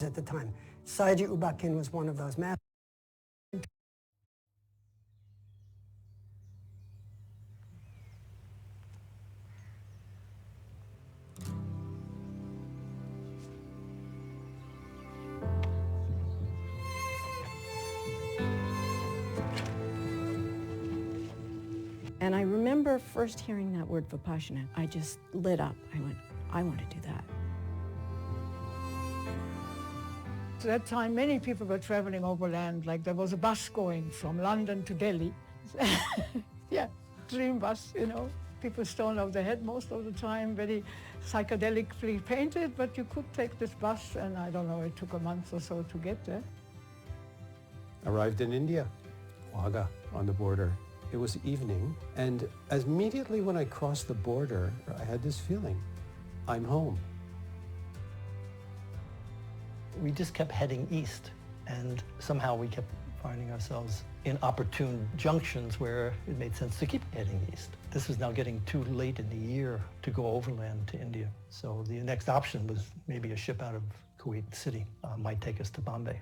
at the time. Saiji Ubakin was one of those masters. And I remember first hearing that word Vipassana. I just lit up. I went, I want to do that. At that time, many people were traveling overland, like there was a bus going from London to Delhi. Yeah, dream bus, you know. People stoned off their head most of the time, very psychedelically painted, but you could take this bus, and I don't know, it took a month or so to get there. Arrived in India, Wagah, on the border. It was evening, and immediately when I crossed the border, I had this feeling, I'm home. We just kept heading east, and somehow we kept finding ourselves in opportune junctions where it made sense to keep heading east. This was now getting too late in the year to go overland to India, so the next option was maybe a ship out of Kuwait City might take us to Bombay.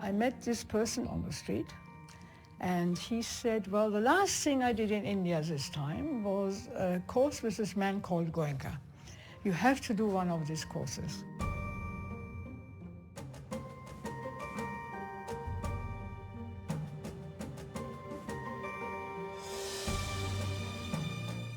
I met this person on the street, and he said, well, the last thing I did in India this time was a course with this man called Goenka. You have to do one of these courses.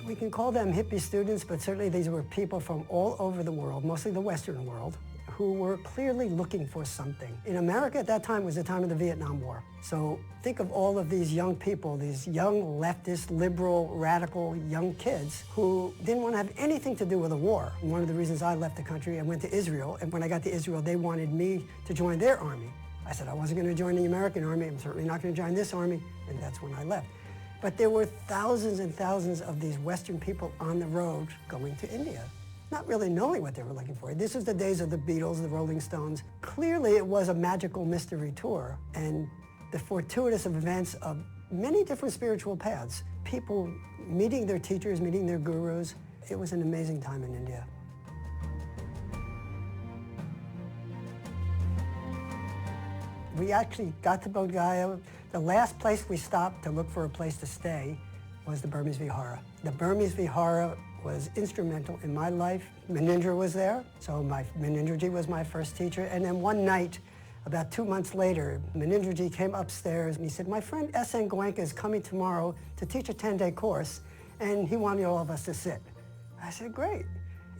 We can call them hippie students, but certainly these were people from all over the world, mostly the Western world, who were clearly looking for something. In America at that time was the time of the Vietnam War. So think of all of these young people, these young leftist, liberal, radical young kids who didn't want to have anything to do with the war. And one of the reasons I left the country, I went to Israel, and when I got to Israel, they wanted me to join their army. I said I wasn't going to join the American army, I'm certainly not going to join this army, and that's when I left. But there were thousands and thousands of these Western people on the road going to India, not really knowing what they were looking for. This was the days of the Beatles, the Rolling Stones. Clearly it was a magical mystery tour, and the fortuitous events of many different spiritual paths. People meeting their teachers, meeting their gurus. It was an amazing time in India. We actually got to Bodh Gaya. The last place we stopped to look for a place to stay was the Burmese Vihara. The Burmese Vihara was instrumental in my life. Menindra was there, so Menindraji was my first teacher. And then one night, about 2 months later, Menindraji came upstairs and he said, my friend S.N. Goenka is coming tomorrow to teach a 10-day course, and he wanted all of us to sit. I said, great.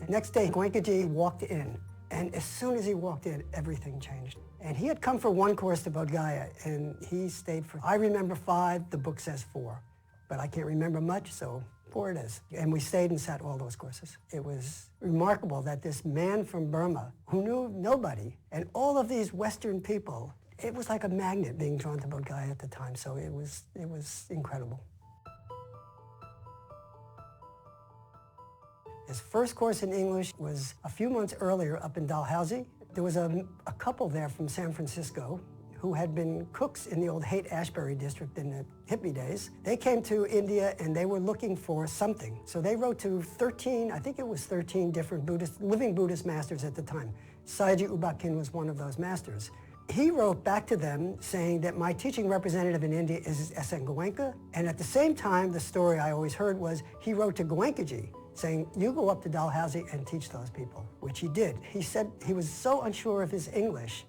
The next day, Goenkaji walked in, and as soon as he walked in, everything changed. And he had come for one course to Bodh Gaya, and he stayed for, I remember 5, the book says 4. But I can't remember much, so 4 it is. And we stayed and sat all those courses. It was remarkable that this man from Burma, who knew nobody, and all of these Western people, it was like a magnet being drawn to Bodh Gaya at the time, so it was incredible. His first course in English was a few months earlier up in Dalhousie. There was a couple there from San Francisco who had been cooks in the old Haight-Ashbury district in the hippie days. They came to India and they were looking for something. So they wrote to 13, I think it was 13 different living Buddhist masters at the time. Saiji Ubakin was one of those masters. He wrote back to them saying that my teaching representative in India is S.N. Goenka, and at the same time, the story I always heard was he wrote to Goenkaji saying, you go up to Dalhousie and teach those people, which he did. He said he was so unsure of his English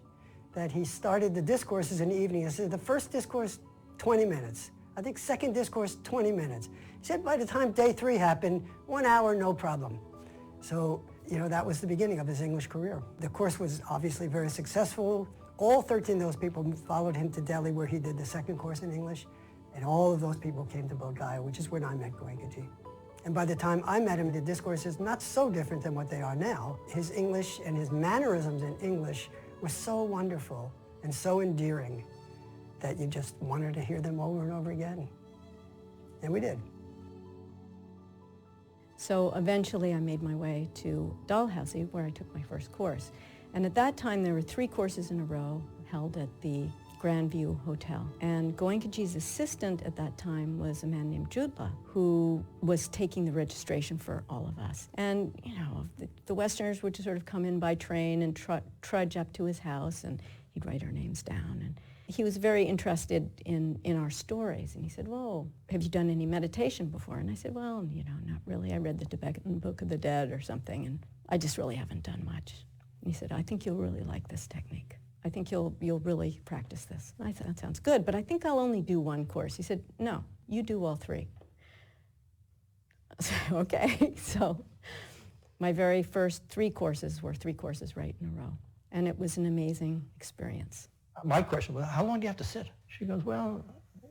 that he started the discourses in the evening. He said the first discourse, 20 minutes. I think second discourse, 20 minutes. He said by the time day 3 happened, 1 hour, no problem. So, you know, that was the beginning of his English career. The course was obviously very successful. All 13 of those people followed him to Delhi, where he did the second course in English. And all of those people came to Bodh Gaya, which is when I met Goenkaji. And by the time I met him, the discourses not so different than what they are now. His English and his mannerisms in English were so wonderful and so endearing that you just wanted to hear them over and over again. And we did. So eventually I made my way to Dalhousie, where I took my first course. And at that time there were 3 courses in a row held at the Grandview Hotel. And Goenkaji's assistant at that time was a man named Judla, who was taking the registration for all of us. And, you know, the Westerners would just sort of come in by train and trudge up to his house, and he'd write our names down. And he was very interested in our stories. And he said, well, have you done any meditation before? And I said, well, you know, not really. I read the Tibetan Book of the Dead or something, and I just really haven't done much. And he said, I think you'll really like this technique. I think you'll really practice this. And I said, that sounds good, but I think I'll only do one course. He said, no, you do all three. I said, okay. So my very first 3 courses were 3 courses right in a row. And it was an amazing experience. My question was, how long do you have to sit? She goes, well,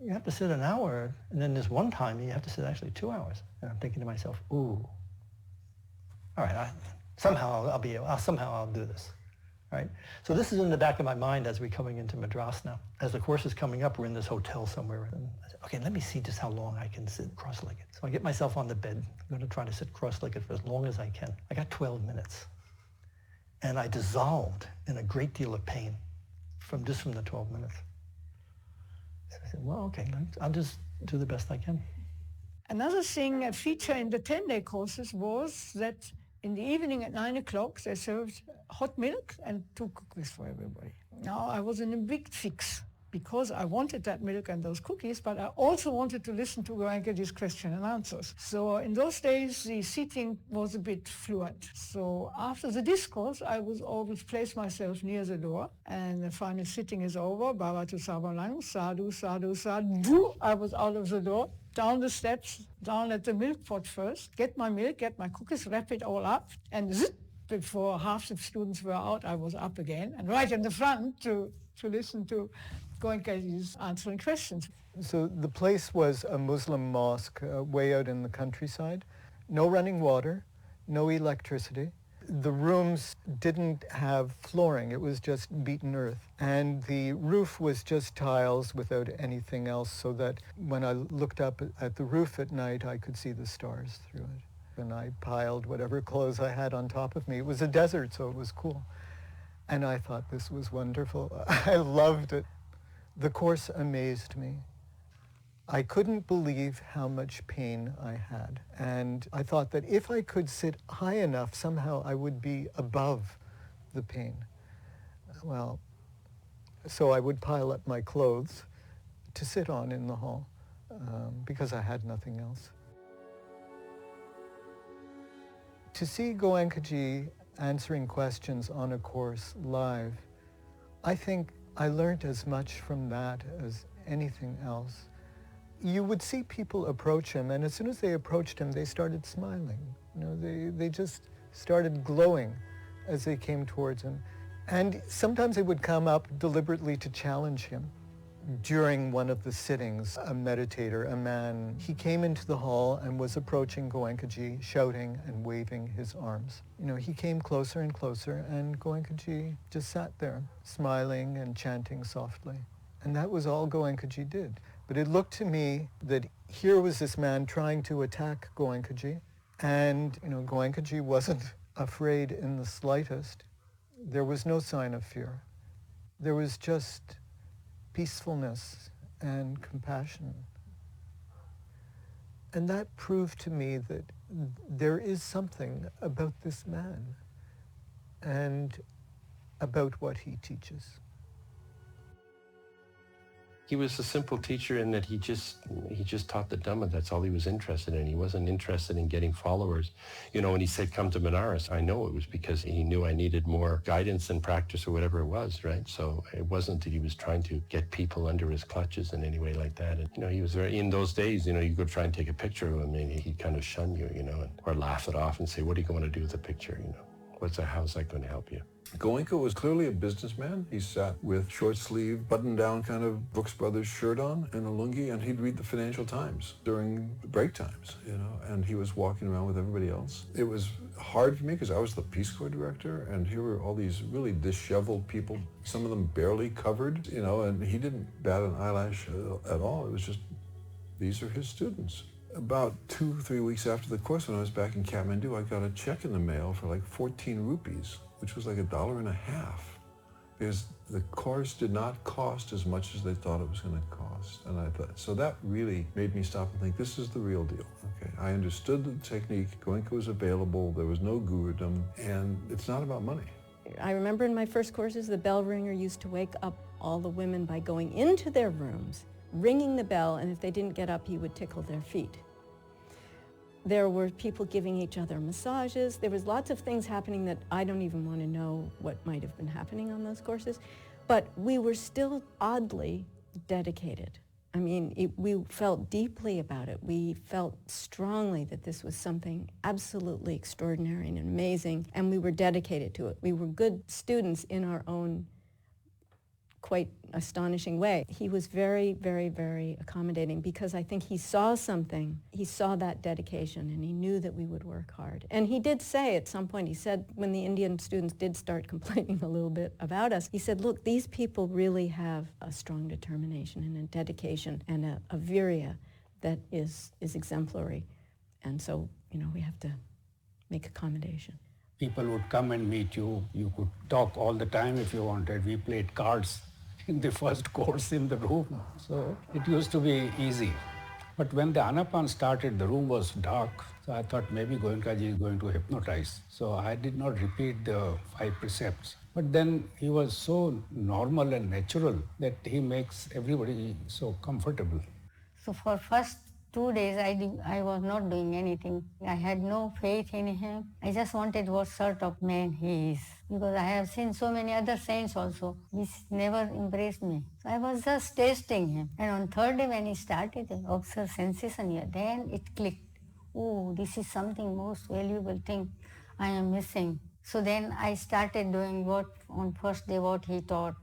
you have to sit an hour, and then there's one time you have to sit actually 2 hours. And I'm thinking to myself, ooh, all right, somehow I'll do this. Right? So this is in the back of my mind as we're coming into Madras now. As the course is coming up, we're in this hotel somewhere. And I said, okay, let me see just how long I can sit cross-legged. So I get myself on the bed. I'm going to try to sit cross-legged for as long as I can. I got 12 minutes. And I dissolved in a great deal of pain from the 12 minutes. So I said, well, okay, I'll just do the best I can. Another thing, a feature in the 10-day courses was that in the evening at 9 o'clock, they served hot milk and 2 cookies for everybody. Now, I was in a big fix because I wanted that milk and those cookies, but I also wanted to listen to Goenkaji's question and answers. So in those days, the seating was a bit fluent. So after the discourse, I would always place myself near the door, and the final sitting is over, Bhavatu Sarvanang, sadhu, sadhu, sadhu. I was out of the door, down the steps, down at the milk pot first, get my milk, get my cookies, wrap it all up, and zip, before half the students were out, I was up again, and right in the front to listen to Goenkaji's answering questions. So the place was a Muslim mosque way out in the countryside. No running water, no electricity. The rooms didn't have flooring, it was just beaten earth. And the roof was just tiles without anything else, so that when I looked up at the roof at night, I could see the stars through it. And I piled whatever clothes I had on top of me. It was a desert, so it was cool. And I thought this was wonderful. I loved it. The course amazed me. I couldn't believe how much pain I had. And I thought that if I could sit high enough, somehow I would be above the pain. Well, so I would pile up my clothes to sit on in the hall because I had nothing else. To see Goenkaji answering questions on a course live, I think I learned as much from that as anything else. You would see people approach him, and as soon as they approached him, they started smiling. You know, they just started glowing as they came towards him. And sometimes they would come up deliberately to challenge him. During one of the sittings, a meditator, a man, he came into the hall and was approaching Goenkaji, shouting and waving his arms. You know, he came closer and closer, and Goenkaji just sat there, smiling and chanting softly. And that was all Goenkaji did. But it looked to me that here was this man trying to attack Goenkaji, and, you know, Goenkaji wasn't afraid in the slightest. There was no sign of fear. There was just peacefulness and compassion. And that proved to me that there is something about this man and about what he teaches. He was a simple teacher in that he just taught the Dhamma. That's all he was interested in. He wasn't interested in getting followers. You know, when he said, come to Benares, I know it was because he knew I needed more guidance and practice or whatever it was, right? So it wasn't that he was trying to get people under his clutches in any way like that. And, you know, he was very, in those days, you know, you could try and take a picture of him and he'd kind of shun you, you know, or laugh it off and say, what are you going to do with the picture, you know? How's that going to help you? Goenka was clearly a businessman. He sat with short-sleeve, button-down kind of Brooks Brothers shirt on and a lungi, and he'd read the Financial Times during break times, you know, and he was walking around with everybody else. It was hard for me because I was the Peace Corps director, and here were all these really disheveled people, some of them barely covered, you know, and he didn't bat an eyelash at all. It was just, these are his students. About 2-3 weeks after the course, when I was back in Kathmandu, I got a check in the mail for like 14 rupees, which was like $1.50, because the course did not cost as much as they thought it was going to cost. And I thought, so that really made me stop and think, this is the real deal. Okay, I understood the technique, Goenka was available, there was no gurudom, and it's not about money. I remember in my first courses, the bell ringer used to wake up all the women by going into their rooms, ringing the bell, and if they didn't get up, he would tickle their feet. There were people giving each other massages. There was lots of things happening that I don't even want to know what might have been happening on those courses. But we were still oddly dedicated. I mean, we felt deeply about it. We felt strongly that this was something absolutely extraordinary and amazing, and we were dedicated to it. We were good students in our own quite astonishing way. He was very, very, very accommodating because I think he saw something. He saw that dedication and he knew that we would work hard. And he did say at some point, he said when the Indian students did start complaining a little bit about us, he said, look, these people really have a strong determination and a dedication and a virya that is exemplary. And so, we have to make accommodation. People would come and meet you. You could talk all the time if you wanted. We played cards in the first course in the room. So it used to be easy. But when the Anapan started, the room was dark. So I thought maybe Goenkaji is going to hypnotize. So I did not repeat the 5 precepts. But then he was so normal and natural that he makes everybody so comfortable. So for first 2 days, I was not doing anything. I had no faith in him. I just wanted what sort of man he is. Because I have seen so many other saints also, which never impressed me. So I was just tasting him. And on third day when he started to observe sensation here, then it clicked. Oh, this is something most valuable thing I am missing. So then I started doing what on first day what he taught.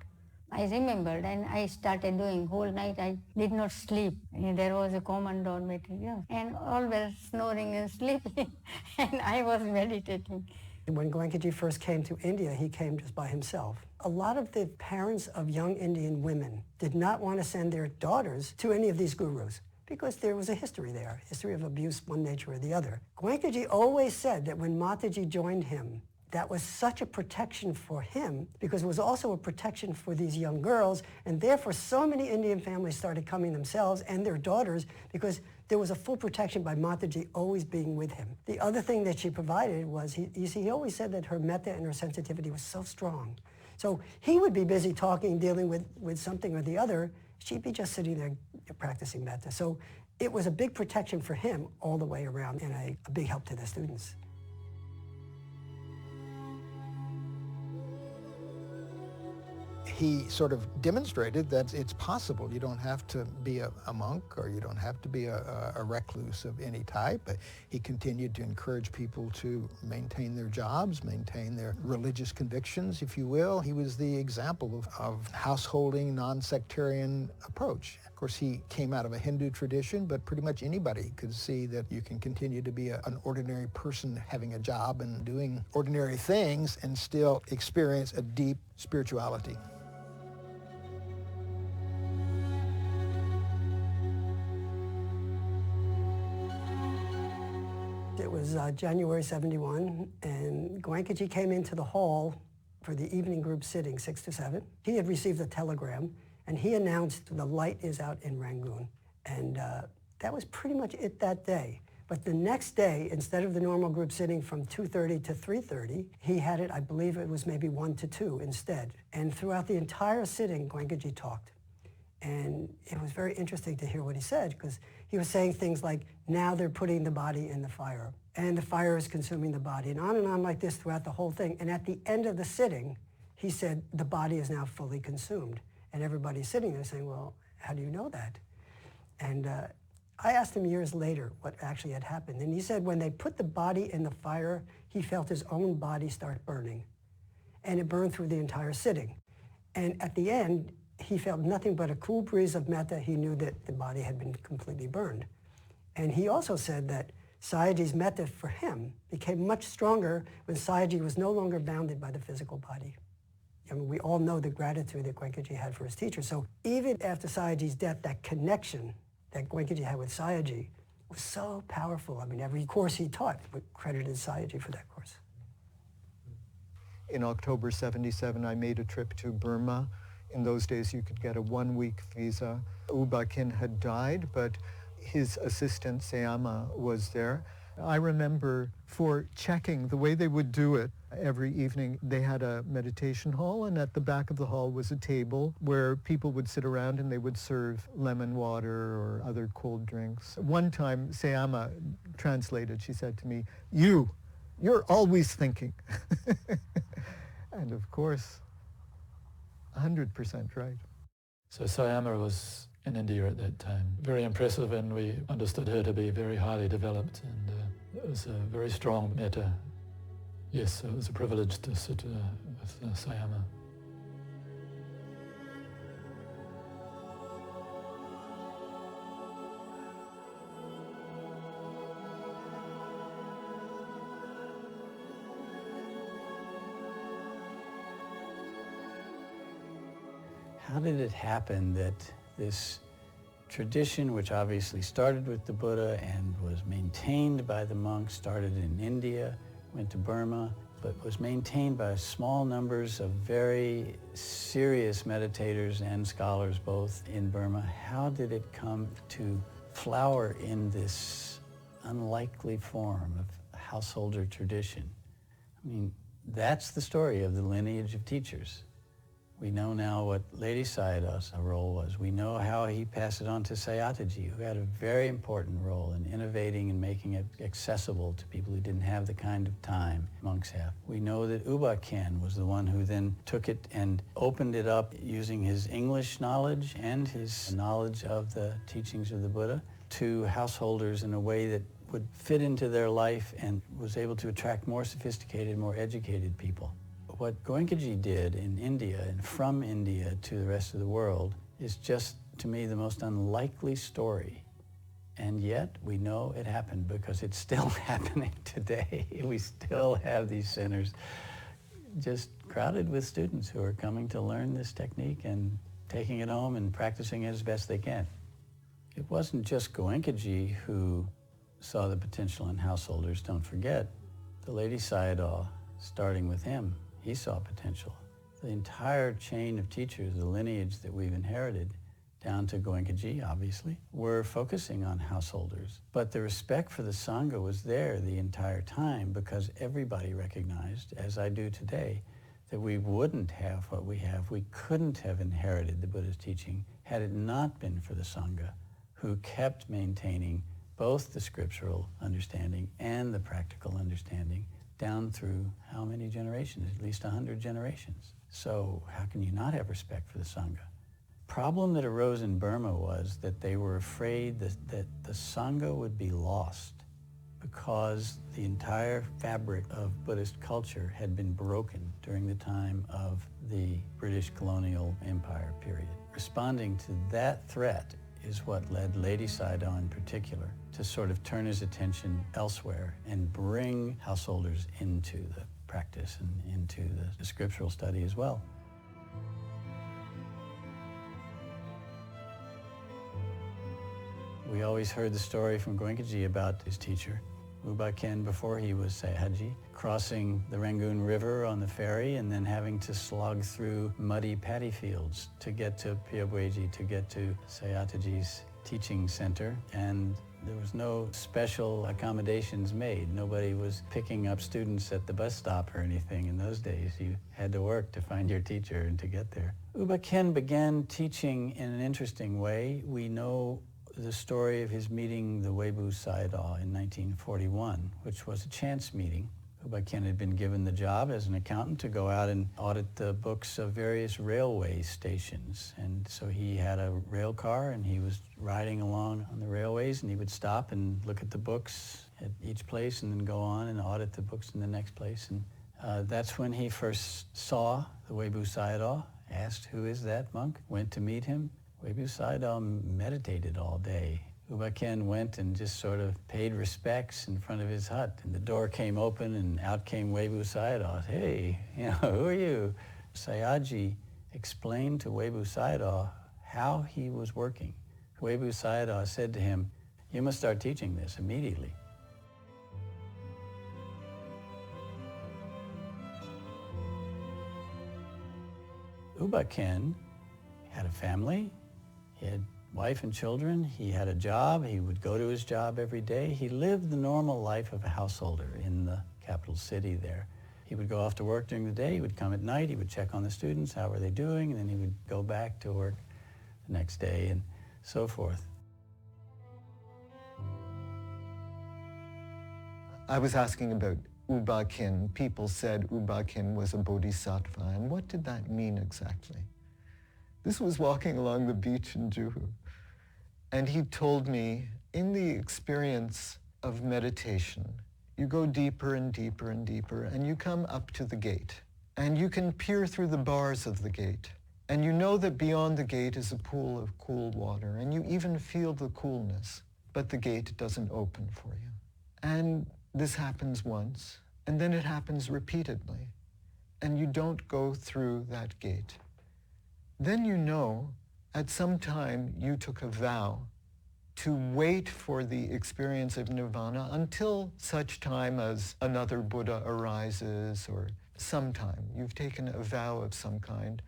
I remembered and I started doing. Whole night I did not sleep. And there was a common dormitory, and all were snoring and sleeping, and I was meditating. When Goenkaji first came to India, he came just by himself. A lot of the parents of young Indian women did not want to send their daughters to any of these gurus because there was a history there, history of abuse, one nature or the other. Goenkaji always said that when Mataji joined him, that was such a protection for him because it was also a protection for these young girls, and therefore so many Indian families started coming themselves and their daughters because there was a full protection by Mataji always being with him. The other thing that she provided was, he always said that her metta and her sensitivity was so strong. So he would be busy talking, dealing with something or the other. She'd be just sitting there practicing metta. So it was a big protection for him all the way around and a big help to the students. He sort of demonstrated that it's possible. You don't have to be a monk or you don't have to be a recluse of any type. He continued to encourage people to maintain their jobs, maintain their religious convictions, if you will. He was the example of householding, non-sectarian approach. Of course, he came out of a Hindu tradition, but pretty much anybody could see that you can continue to be an ordinary person having a job and doing ordinary things and still experience a deep spirituality. It was January 71, and Goenkaji came into the hall for the evening group sitting, 6 to 7. He had received a telegram, and he announced the light is out in Rangoon. And that was pretty much it that day. But the next day, instead of the normal group sitting from 2:30 to 3:30, he had it, I believe it was maybe 1 to 2 instead. And throughout the entire sitting, Goenkaji talked. And it was very interesting to hear what he said, because he was saying things like, now they're putting the body in the fire, and the fire is consuming the body, and on like this throughout the whole thing. And at the end of the sitting, he said, the body is now fully consumed. And everybody's sitting there saying, well, how do you know that? And I asked him years later what actually had happened. And he said when they put the body in the fire, he felt his own body start burning. And it burned through the entire sitting. And at the end, he felt nothing but a cool breeze of metta. He knew that the body had been completely burned. And he also said that Sayagyi's metta for him became much stronger when Sayagyi was no longer bounded by the physical body. I mean, we all know the gratitude that Goenkaji had for his teacher. So even after Sayagyi's death, that connection that Goenkaji had with Sayagyi was so powerful. I mean, every course he taught credited Sayagyi for that course. In October 77, I made a trip to Burma. In those days, you could get a 1-week visa. U Ba Khin had died, but his assistant, Sayama, was there. I remember for checking, the way they would do it, every evening they had a meditation hall, and at the back of the hall was a table where people would sit around and they would serve lemon water or other cold drinks. One time, Sayama translated, she said to me, you're always thinking. And of course, 100% right. So Sayama was in India at that time. Very impressive, and we understood her to be very highly developed, and it was a very strong metta. Yes, so it was a privilege to sit with Sayama. How did it happen that this tradition, which obviously started with the Buddha and was maintained by the monks, started in India, went to Burma, but was maintained by small numbers of very serious meditators and scholars both in Burma? How did it come to flower in this unlikely form of householder tradition? I mean, that's the story of the lineage of teachers. We know now what Ledi Sayadaw's role was. We know how he passed it on to Sayataji, who had a very important role in innovating and making it accessible to people who didn't have the kind of time monks have. We know that U Ba Khin was the one who then took it and opened it up using his English knowledge and his knowledge of the teachings of the Buddha to householders in a way that would fit into their life and was able to attract more sophisticated, more educated people. What Goenkaji did in India and from India to the rest of the world is just, to me, the most unlikely story. And yet we know it happened because it's still happening today. We still have these centers just crowded with students who are coming to learn this technique and taking it home and practicing it as best they can. It wasn't just Goenkaji who saw the potential in householders. Don't forget, the Ledi Sayadaw, starting with him, he saw potential. The entire chain of teachers, the lineage that we've inherited, down to Goenkaji, obviously, were focusing on householders. But the respect for the Sangha was there the entire time because everybody recognized, as I do today, that we wouldn't have what we have. We couldn't have inherited the Buddha's teaching had it not been for the Sangha, who kept maintaining both the scriptural understanding and the practical understanding down through how many generations? At least 100 generations. So how can you not have respect for the Sangha? Problem that arose in Burma was that they were afraid that the Sangha would be lost because the entire fabric of Buddhist culture had been broken during the time of the British colonial empire period. Responding to that threat is what led Ledi Sayadaw in particular to sort of turn his attention elsewhere and bring householders into the practice and into the scriptural study as well. We always heard the story from Goenkaji about his teacher, U Ba Khin, before he was Sayadaji, crossing the Rangoon River on the ferry and then having to slog through muddy paddy fields to get to Pyabweji, to get to Sayataji's teaching center. And there was no special accommodations made. Nobody was picking up students at the bus stop or anything in those days. You had to work to find your teacher and to get there. U Ba Khin began teaching in an interesting way. We know the story of his meeting the Webu Sayadaw in 1941, which was a chance meeting. U Ba Khin had been given the job as an accountant to go out and audit the books of various railway stations. And so he had a rail car and he was riding along on the railways and he would stop and look at the books at each place and then go on and audit the books in the next place. And that's when he first saw the Webu Sayadaw, asked, "Who is that monk?" Went to meet him. Webu Sayadaw meditated all day. U Ba Khin went and just sort of paid respects in front of his hut. And the door came open and out came Webu Sayadaw. "Hey, who are you?" Sayadaji explained to Webu Sayadaw how he was working. Webu Sayadaw said to him, "You must start teaching this immediately." Uba Khin had a family, he had wife and children, he had a job, he would go to his job every day. He lived the normal life of a householder in the capital city there. He would go off to work during the day, he would come at night, he would check on the students, how were they doing, and then he would go back to work the next day and so forth. I was asking about Uba Khin. People said Uba Khin was a bodhisattva, and what did that mean exactly? This was walking along the beach in Juhu, and he told me, in the experience of meditation, you go deeper and deeper and deeper, and you come up to the gate, and you can peer through the bars of the gate, and you know that beyond the gate is a pool of cool water, and you even feel the coolness, but the gate doesn't open for you. And this happens once, and then it happens repeatedly, and you don't go through that gate. Then you know, at some time you took a vow to wait for the experience of nirvana until such time as another Buddha arises, or sometime. You've taken a vow of some kind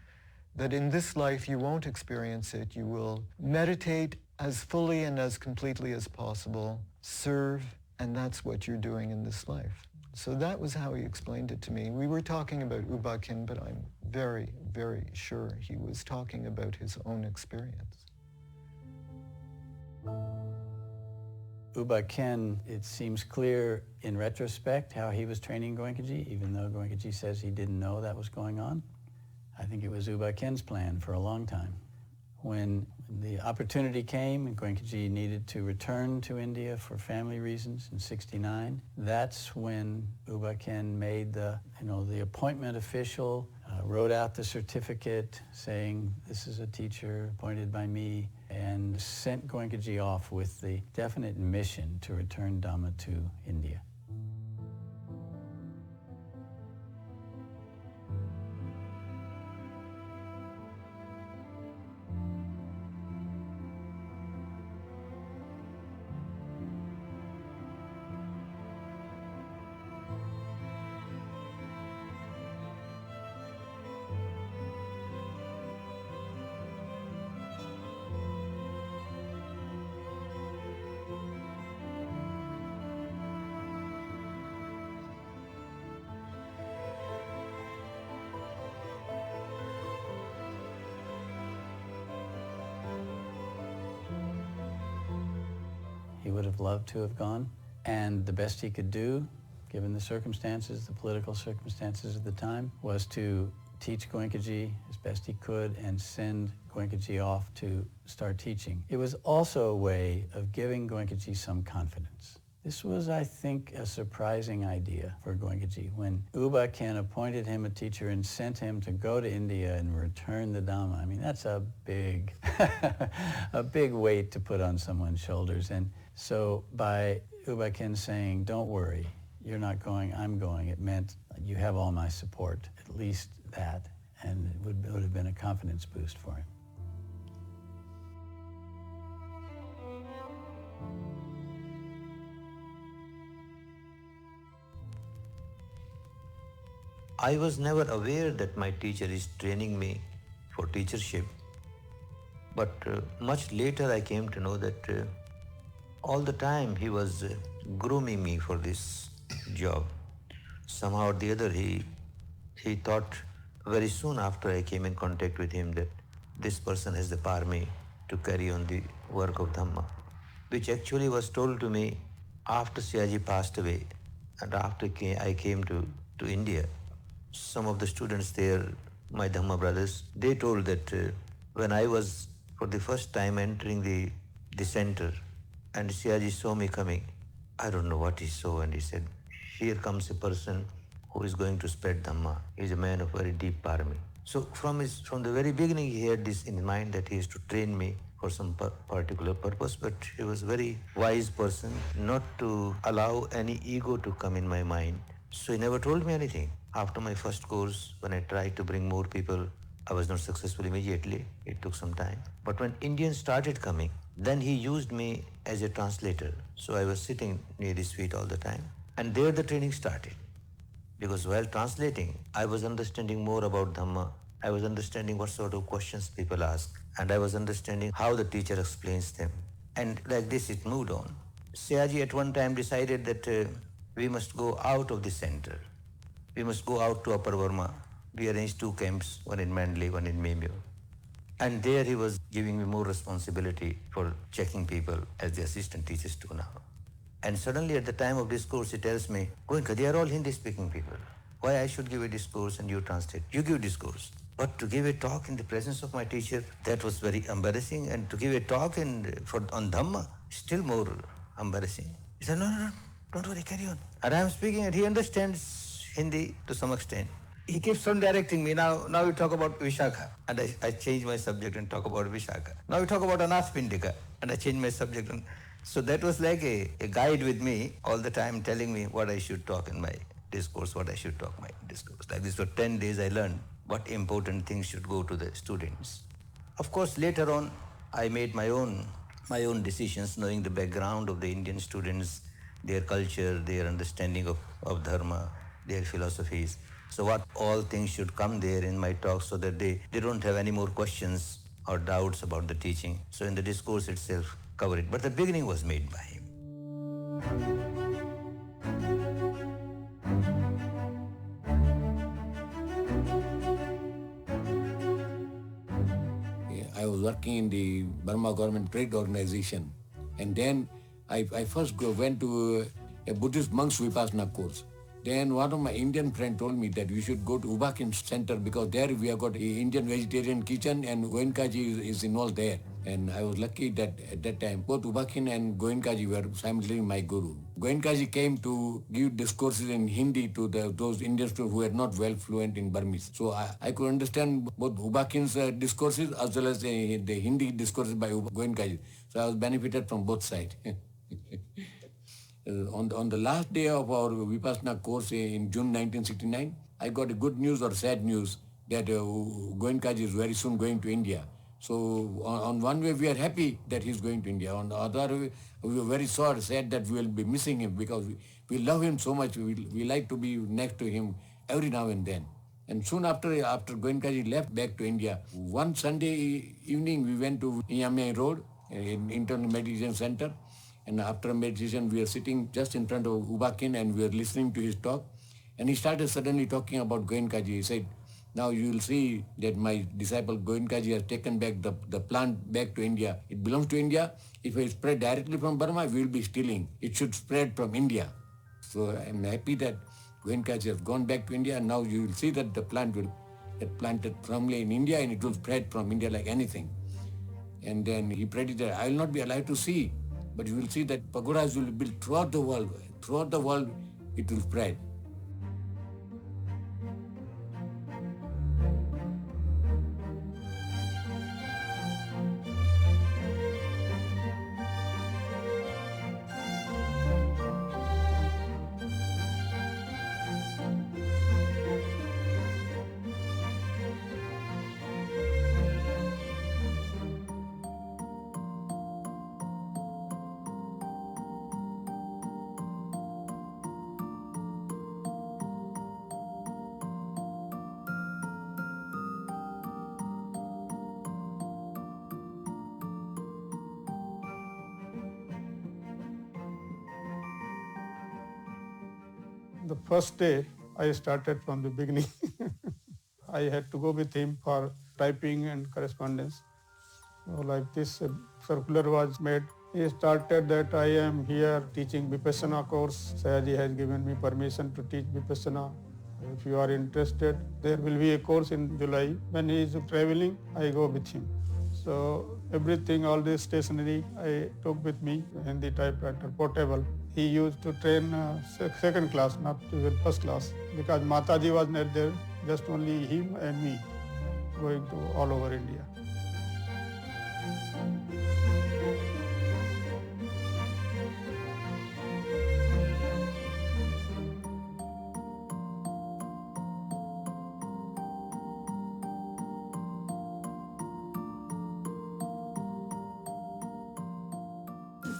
that in this life you won't experience it. You will meditate as fully and as completely as possible, serve, and that's what you're doing in this life. So that was how he explained it to me. We were talking about Uba Khin, but I'm very, very sure he was talking about his own experience. Uba Khin, it seems clear in retrospect how he was training Goenkaji, even though Goenkaji says he didn't know that was going on. I think it was Uba Khin's plan for a long time. When the opportunity came and Goenkaji needed to return to India for family reasons in '69, that's when Uba Khin made the appointment official, wrote out the certificate saying, this is a teacher appointed by me, and sent Goenkaji off with the definite mission to return Dhamma to India. He would have loved to have gone, and the best he could do, given the circumstances, the political circumstances of the time, was to teach Goenkaji as best he could and send Goenkaji off to start teaching. It was also a way of giving Goenkaji some confidence. This was, I think, a surprising idea for Goenkaji. When Uba Khin appointed him a teacher and sent him to go to India and return the Dhamma, I mean, that's a big, a big weight to put on someone's shoulders. And so by Uba Khin saying, don't worry, you're not going, I'm going, it meant you have all my support, at least that, and it would have been a confidence boost for him. I was never aware that my teacher is training me for teachership, but much later I came to know that all the time he was grooming me for this job. Somehow or the other he thought very soon after I came in contact with him that this person has the power me to carry on the work of Dhamma, which actually was told to me after Siaji passed away and after I came to India. Some of the students there, my Dhamma brothers, they told that when I was for the first time entering the center and Siaji saw me coming, I don't know what he saw, and he said, here comes a person who is going to spread Dhamma. He is a man of very deep parami. So from the very beginning he had this in mind that he is to train me for some particular purpose, but he was a very wise person not to allow any ego to come in my mind. So he never told me anything. After my first course, when I tried to bring more people, I was not successful immediately. It took some time. But when Indians started coming, then he used me as a translator. So I was sitting near his feet all the time. And there the training started. Because while translating, I was understanding more about Dhamma I was understanding what sort of questions people ask, and I was understanding how the teacher explains them. And like this, it moved on. Sayaji at one time decided that we must go out of the center. We must go out to Upper Burma. We arranged 2 camps, one in Mandalay, one in Myanmar. And there he was giving me more responsibility for checking people as the assistant teachers do now. And suddenly at the time of discourse, he tells me, Goenka, they are all Hindi-speaking people. Why I should give a discourse and you translate? You give discourse. But to give a talk in the presence of my teacher, that was very embarrassing. And to give a talk on Dhamma, still more embarrassing. He said, no, don't worry, carry on. And I am speaking and he understands Hindi to some extent. He keeps on directing me. Now we talk about Vishakha. And I change my subject and talk about Vishakha. Now we talk about Anathapindika. And I change my subject. So that was like a guide with me all the time, telling me what I should talk in my discourse, what I should talk in my discourse. Like this for 10 days I learned what important things should go to the students. Of course, later on, I made my own decisions, knowing the background of the Indian students, their culture, their understanding of dharma, their philosophies. So what all things should come there in my talk so that they don't have any more questions or doubts about the teaching. So in the discourse itself, cover it. But the beginning was made by him. I was working in the Burma Government Trade Organization, and then I first went to a Buddhist monk's Vipassana course. Then one of my Indian friends told me that we should go to Ubakin Center because there we have got an Indian vegetarian kitchen and Goenkaji is involved there. And I was lucky that at that time both Ubakin and Goenkaji were simultaneously my guru. Goenkaji came to give discourses in Hindi to those Indian students who were not well fluent in Burmese. So I could understand both Ubakin's discourses as well as the Hindi discourses by Goenkaji. So I was benefited from both sides. On the last day of our Vipassana course in June 1969, I got a good news or sad news that Goenkaji is very soon going to India. So on one way we are happy that he's going to India. On the other way, we were very sad that we will be missing him because we love him so much. We like to be next to him every now and then. And soon after Goenkaji left back to India, one Sunday evening we went to Myanmar Road, in Internal Meditation Center. And after meditation, we are sitting just in front of Ubakin and we are listening to his talk. And he started suddenly talking about Goenkaji. He said, now you will see that my disciple Goenkaji has taken back the plant back to India. It belongs to India. If it spread directly from Burma, we will be stealing. It should spread from India. So I am happy that Goenkaji has gone back to India and now you will see that the plant will get planted firmly in India and it will spread from India like anything. And then he predicted, I will not be alive to see, but you will see that pagodas will be built throughout the world. Throughout the world, it will spread. The first day, I started from the beginning. I had to go with him for typing and correspondence. So like this circular was made. He started that I am here teaching Vipassana course. Sayaji has given me permission to teach Vipassana. If you are interested, there will be a course in July. When he is traveling, I go with him. So everything, all this stationery, I took with me in the typewriter, portable. He used to train second class, not even first class, because Mataji was not there, just only him and me going to all over India.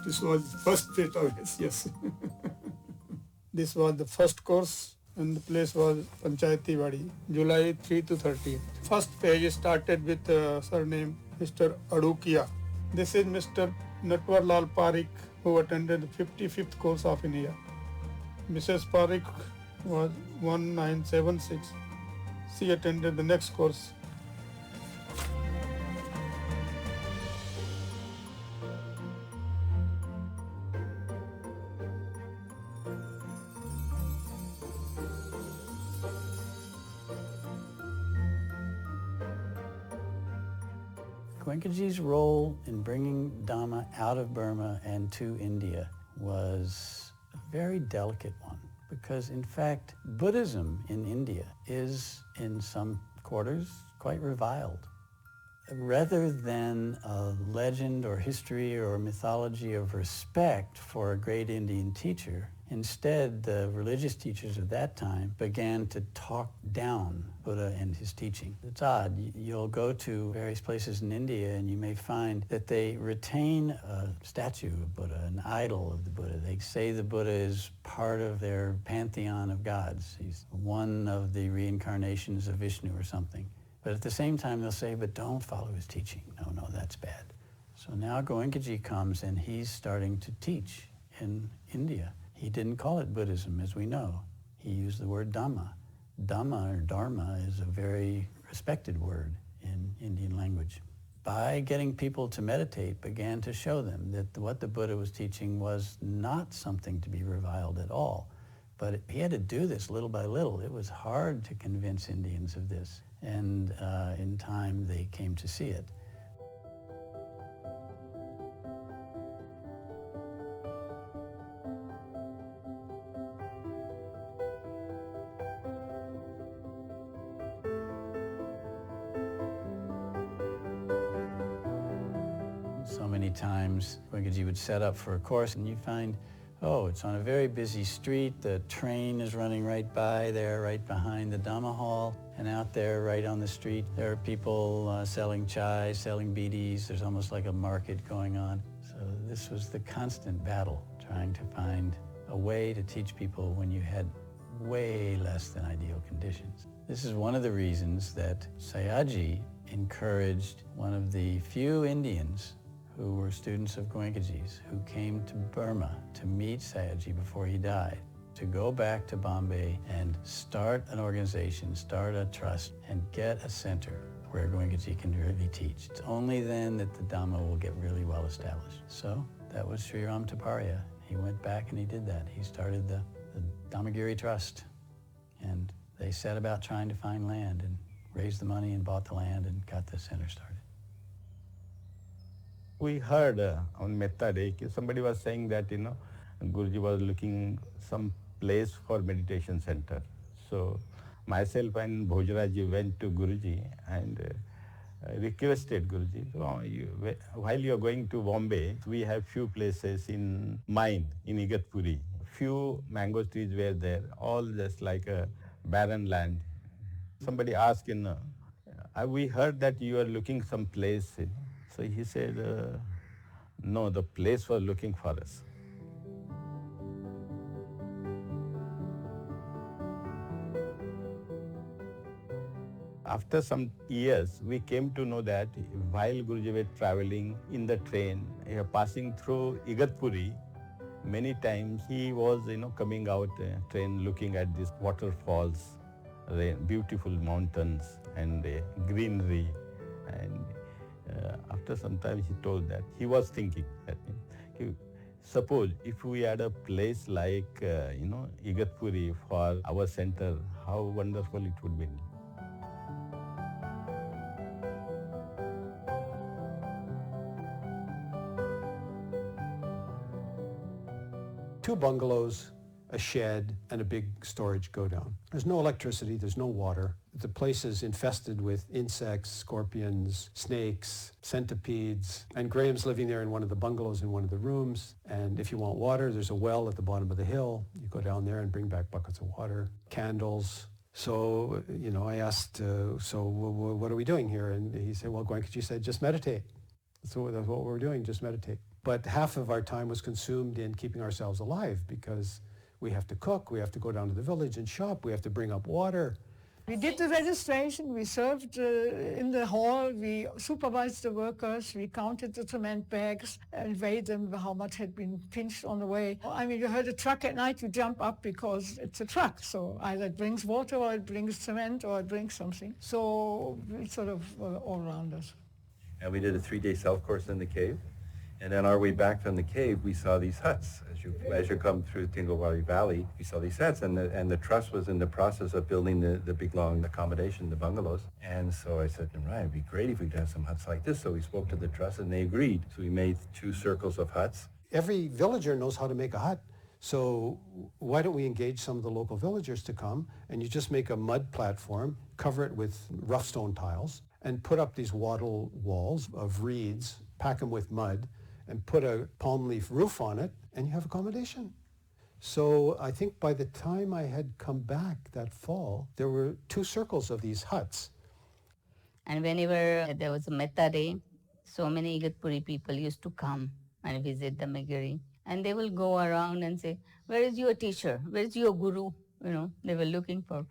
This was the first bit of his, yes. This was the first course and the place was Panchayati Wadi, July 3 to 13. First page started with surname Mr. Adukia. This is Mr. Natwarlal Parikh, who attended the 55th course of India. Mrs. Parikh was 1976. She attended the next course. Goenkaji's role in bringing Dhamma out of Burma and to India was a very delicate one because, in fact, Buddhism in India is, in some quarters, quite reviled. Rather than a legend or history or mythology of respect for a great Indian teacher, instead the religious teachers of that time began to talk down Buddha and his teaching. It's odd. You'll go to various places in India and you may find that they retain a statue of Buddha, an idol of the Buddha. They say the Buddha is part of their pantheon of gods. He's one of the reincarnations of Vishnu or something. But at the same time, they'll say, but don't follow his teaching. No, that's bad. So now Goenkaji comes and he's starting to teach in India. He didn't call it Buddhism, as we know. He used the word Dhamma. Dhamma or Dharma is a very respected word in Indian language. By getting people to meditate, began to show them that what the Buddha was teaching was not something to be reviled at all. But he had to do this little by little. It was hard to convince Indians of this. And in time, they came to see it. So many times, Goenkaji would set up for a course, and you find, oh, it's on a very busy street. The train is running right by there, right behind the Dhamma hall. And out there, right on the street, there are people selling chai, selling bidis. There's almost like a market going on. So this was the constant battle, trying to find a way to teach people when you had way less than ideal conditions. This is one of the reasons that Sayaji encouraged one of the few Indians who were students of Goenkaji's, who came to Burma to meet Sayaji before he died, to go back to Bombay and start an organization, start a trust, and get a center where Goenkaji can really teach. It's only then that the Dhamma will get really well established. So that was Sri Ram Taparia. He went back and he did that. He started the Dhammagiri Trust, and they set about trying to find land and raised the money and bought the land and got the center started. We heard on Metta Day, somebody was saying that, Guruji was looking some place for meditation center. So myself and Bhojaraji went to Guruji and requested Guruji, while you are going to Bombay, we have few places in mind, in Igatpuri. Few mango trees were there, all just like a barren land. Somebody asked, we heard that you are looking some place. So he said, no, the place was looking for us. After some years, we came to know that while Guruji was traveling in the train, passing through Igatpuri, many times he was, coming out train looking at these waterfalls, beautiful mountains and greenery. And after some time he told that he was thinking that, suppose if we had a place like, Igatpuri for our center, how wonderful it would be. Two bungalows, a shed, and a big storage godown. There's no electricity, there's no water. The place is infested with insects, scorpions, snakes, centipedes, and Graham's living there in one of the bungalows in one of the rooms. And if you want water, there's a well at the bottom of the hill. You go down there and bring back buckets of water, candles. So, I asked, so what are we doing here? And he said, well, Goenkaji said, just meditate. So that's what we're doing, just meditate. But half of our time was consumed in keeping ourselves alive because We have to cook, we have to go down to the village and shop, we have to bring up water. We did the registration, we served in the hall, we supervised the workers, we counted the cement bags and weighed them, how much had been pinched on the way. I mean, you heard a truck at night, you jump up because it's a truck. So either it brings water or it brings cement or it brings something. So it's sort of all-rounders. And we did a 3-day self-course in the cave. And on our way back from the cave, we saw these huts. As you come through Tingawari Valley, we saw these huts, and the trust was in the process of building the big, long accommodation, the bungalows. And so I said, Ryan, it'd be great if we could have some huts like this. So we spoke to the trust, and they agreed. So we made 2 circles of huts. Every villager knows how to make a hut. So why don't we engage some of the local villagers to come, and you just make a mud platform, cover it with rough stone tiles, and put up these wattle walls of reeds, pack them with mud, and put a palm leaf roof on it, and you have accommodation. So I think by the time I had come back that fall, there were 2 circles of these huts. And whenever there was a Metta Day, so many Igatpuri people used to come and visit the Megiri. And they will go around and say, where is your teacher? Where is your guru? You know, they were looking for.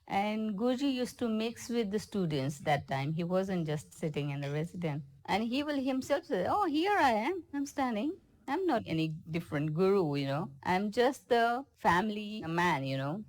And Guruji used to mix with the students that time. He wasn't just sitting in the residence. And he will himself say, oh, here I am. I'm standing. I'm not any different guru, you know. I'm just the family man, you know,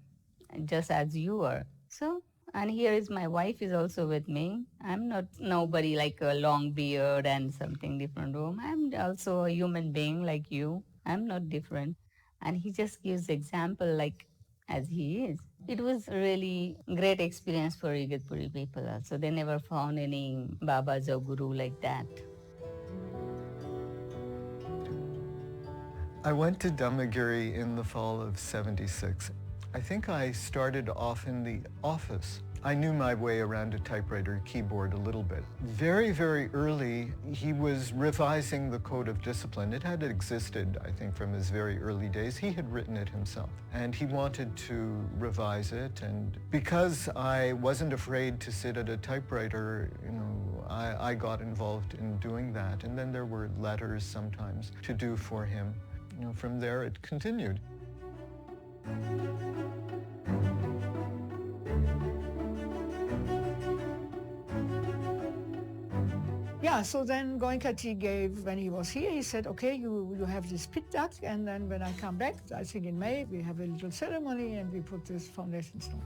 just as you are. So, and here is my wife is also with me. I'm not nobody like a long beard and something different. I'm also a human being like you. I'm not different. And he just gives example like as he is. It was really great experience for Igatpuri people also. They never found any Babas or Guru like that. I went to Dhammagiri in the fall of '76. I think I started off in the office. I knew my way around a typewriter keyboard a little bit. Very, very early, he was revising the Code of Discipline. It had existed, I think, from his very early days. He had written it himself, and he wanted to revise it. And because I wasn't afraid to sit at a typewriter, you know, I got involved in doing that. And then there were letters sometimes to do for him. You know, from there it continued. Yeah, so then Goenkaji gave, when he was here, he said, okay, you have this pit duck, and then when I come back, I think in May, we have a little ceremony and we put this foundation stone.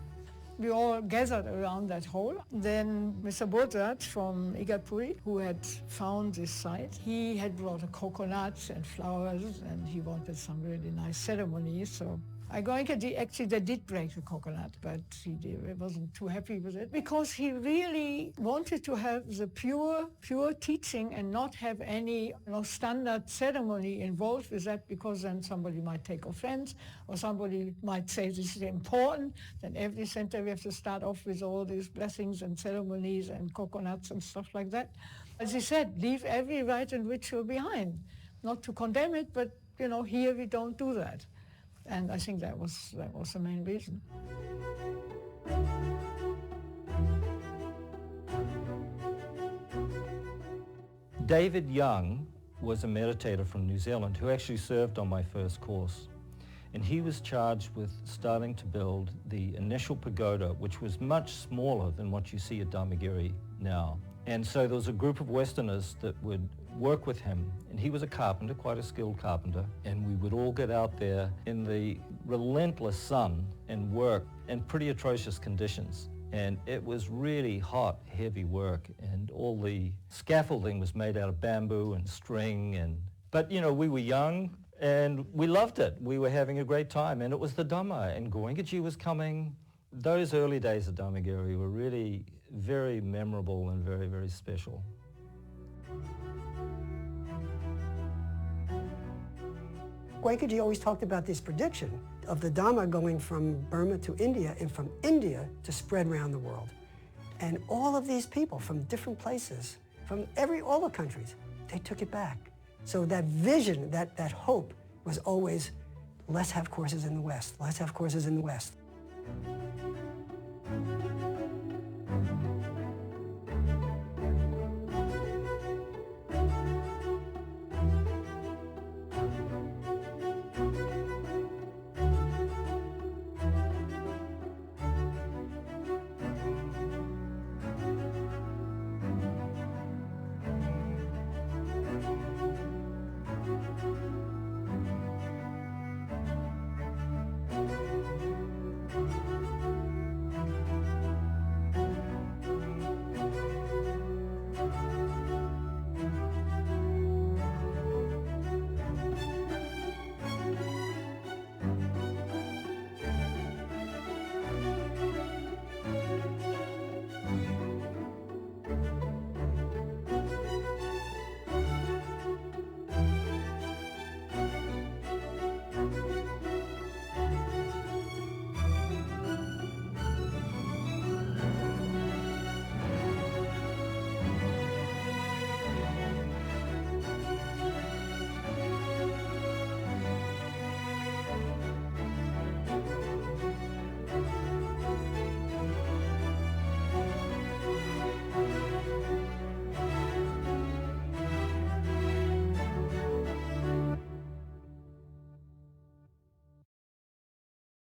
We all gathered around that hole. Then Mr. Bodrat from Igatpuri, who had found this site, he had brought a coconut and flowers, and he wanted some really nice ceremony. So Goenkaji actually they did break the coconut, but he wasn't too happy with it because he really wanted to have the pure teaching and not have any standard ceremony involved with that, because then somebody might take offense or somebody might say this is important. Then every center we have to start off with all these blessings and ceremonies and coconuts and stuff like that. As he said, leave every rite and ritual behind. Not to condemn it, but here we don't do that. And I think that was the main reason. David Young was a meditator from New Zealand who actually served on my first course. And he was charged with starting to build the initial pagoda, which was much smaller than what you see at Dhammagiri now. And so there was a group of Westerners that would work with him, and he was a carpenter, quite a skilled carpenter, and we would all get out there in the relentless sun and work in pretty atrocious conditions. And it was really hot, heavy work, and all the scaffolding was made out of bamboo and string. But we were young and we loved it. We were having a great time, and it was the Dhamma, and Goenkaji was coming. Those early days of Dhammagiri were really very memorable and very, very special. Goenkaji always talked about this prediction of the Dhamma going from Burma to India and from India to spread around the world. And all of these people from different places, from all the countries, they took it back. So that vision, that hope was always, let's have courses in the West, let's have courses in the West.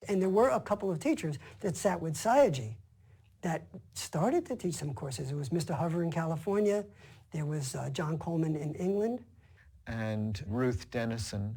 And there were a couple of teachers that sat with Sayaji that started to teach some courses. It was Mr. Hover in California. There was John Coleman in England. And Ruth Dennison.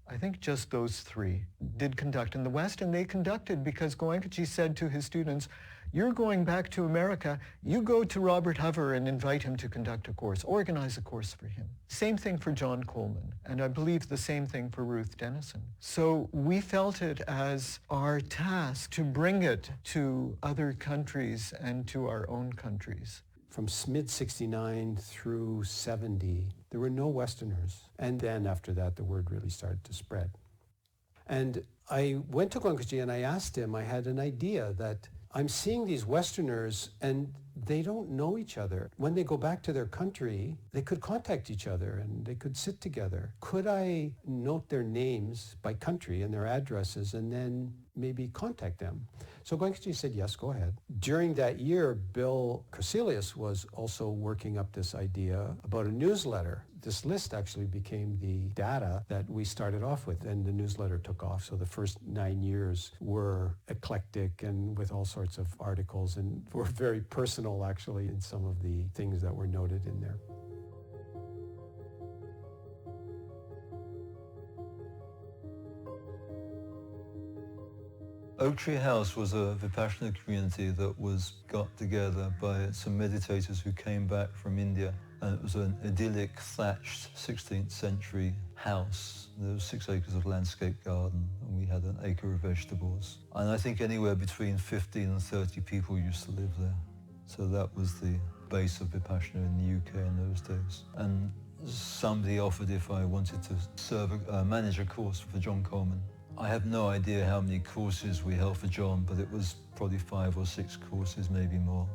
I think just those three did conduct in the West, and they conducted because Goenkaji said to his students, you're going back to America, you go to Robert Hover and invite him to conduct a course, organize a course for him. Same thing for John Coleman, and I believe the same thing for Ruth Dennison. So we felt it as our task to bring it to other countries and to our own countries. From mid-69 through 70, there were no Westerners. And then after that, the word really started to spread. And I went to Goenkaji and I asked him, I had an idea that I'm seeing these Westerners and they don't know each other. When they go back to their country, they could contact each other and they could sit together. Could I note their names by country and their addresses and then maybe contact them? So Goenkaji said, yes, go ahead. During that year, Bill Corselius was also working up this idea about a newsletter. This list actually became the data that we started off with, and the newsletter took off. So the first 9 years were eclectic and with all sorts of articles, and were very personal actually in some of the things that were noted in there. Oak Tree House was a Vipassana community that was got together by some meditators who came back from India. And it was an idyllic, thatched 16th century house. There was 6 acres of landscape garden, and we had an acre of vegetables. And I think anywhere between 15 and 30 people used to live there. So that was the base of Vipassana in the UK in those days. And somebody offered if I wanted to manage a course for John Coleman. I have no idea how many courses we held for John, but it was probably 5 or 6 courses, maybe more.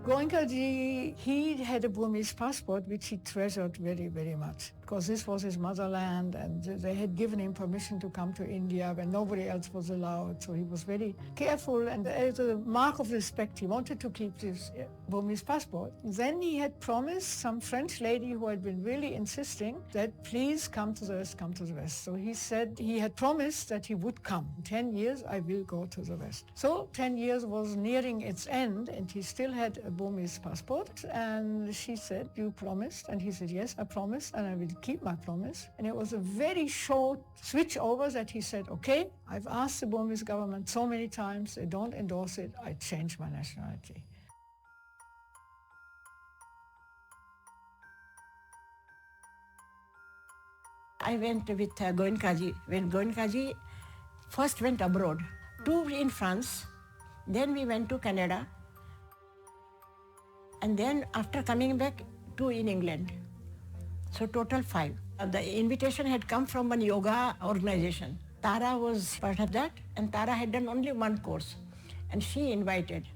Goenkaji, he had a Burmese passport, which he treasured very, very much, because this was his motherland, and they had given him permission to come to India when nobody else was allowed. So he was very careful, and as a mark of respect, he wanted to keep this Burmese passport. Then he had promised some French lady who had been really insisting that please come to the West, come to the West. So he said he had promised that he would come. 10 years, I will go to the West. So 10 years was nearing its end, and he still had a Burmese passport, and she said, you promised? And he said, yes, I promised, and I will keep my promise. And it was a very short switch over that he said, okay, I've asked the Burmese government so many times, they don't endorse it, I change my nationality. I went with Goenkaji. When Goenkaji first went abroad, 2 in France, then we went to Canada, and then after coming back, 2 in England. So total 5. The invitation had come from one yoga organization. Tara was part of that, and Tara had done only 1 course, and she invited.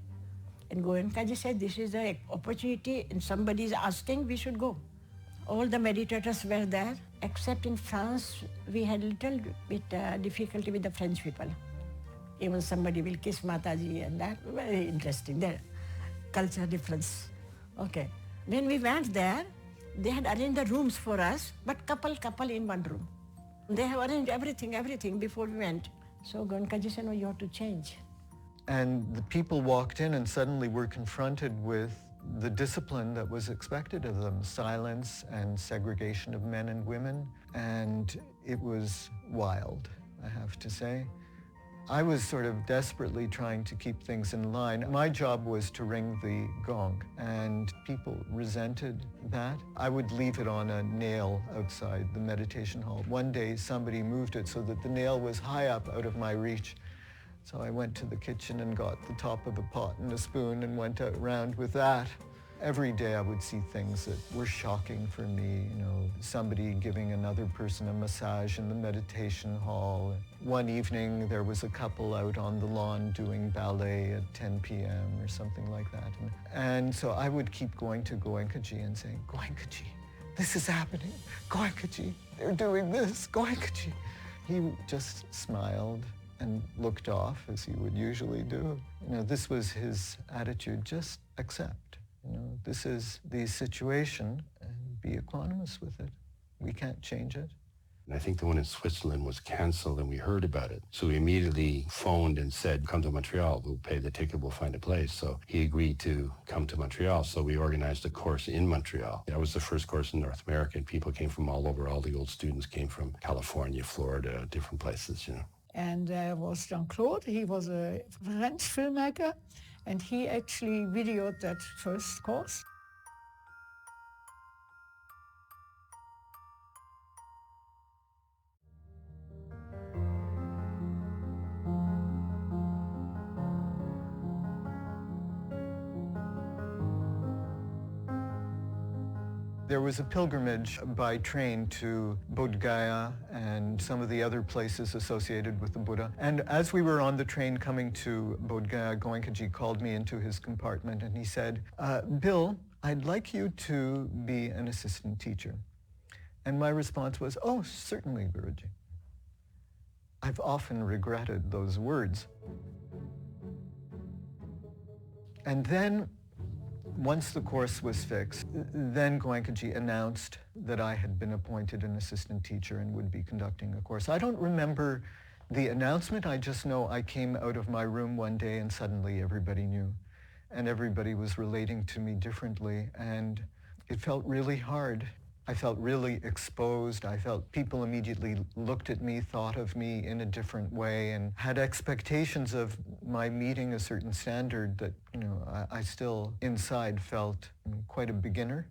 And Goenkaji said, this is an opportunity, and somebody is asking, we should go. All the meditators were there, except in France, we had little bit difficulty with the French people. Even somebody will kiss Mataji, and that, very interesting, the culture difference. Okay. When we went there, they had arranged the rooms for us, but couple in 1 room. They have arranged everything before we went. So Goenkaji said, no, you have to change. And the people walked in and suddenly were confronted with the discipline that was expected of them, silence and segregation of men and women. And it was wild, I have to say. I was sort of desperately trying to keep things in line. My job was to ring the gong, and people resented that. I would leave it on a nail outside the meditation hall. One day somebody moved it so that the nail was high up out of my reach. So I went to the kitchen and got the top of a pot and a spoon and went out round with that. Every day I would see things that were shocking for me, somebody giving another person a massage in the meditation hall. One evening there was a couple out on the lawn doing ballet at 10 p.m. or something like that. And so I would keep going to Goenkaji and saying, Goenkaji, this is happening. Goenkaji, they're doing this. Goenkaji. He just smiled and looked off as he would usually do. This was his attitude, just accept. This is the situation and be equanimous with it. We can't change it. And I think the one in Switzerland was canceled and we heard about it. So we immediately phoned and said, come to Montreal, we'll pay the ticket, we'll find a place. So he agreed to come to Montreal. So we organized a course in Montreal. That was the first course in North America. And people came from all over. All the old students came from California, Florida, different places, And there was Jean-Claude. He was a French filmmaker, and he actually videoed that first course. There was a pilgrimage by train to Bodh Gaya and some of the other places associated with the Buddha. And as we were on the train coming to Bodh Gaya, Goenkaji called me into his compartment and he said, Bill, I'd like you to be an assistant teacher. And my response was, oh, certainly, Guruji. I've often regretted those words. And then once the course was fixed, then Goenkaji announced that I had been appointed an assistant teacher and would be conducting a course. I don't remember the announcement. I just know I came out of my room one day and suddenly everybody knew. And everybody was relating to me differently. And it felt really hard. I felt really exposed. I felt people immediately looked at me, thought of me in a different way, and had expectations of my meeting a certain standard that, I still inside felt quite a beginner.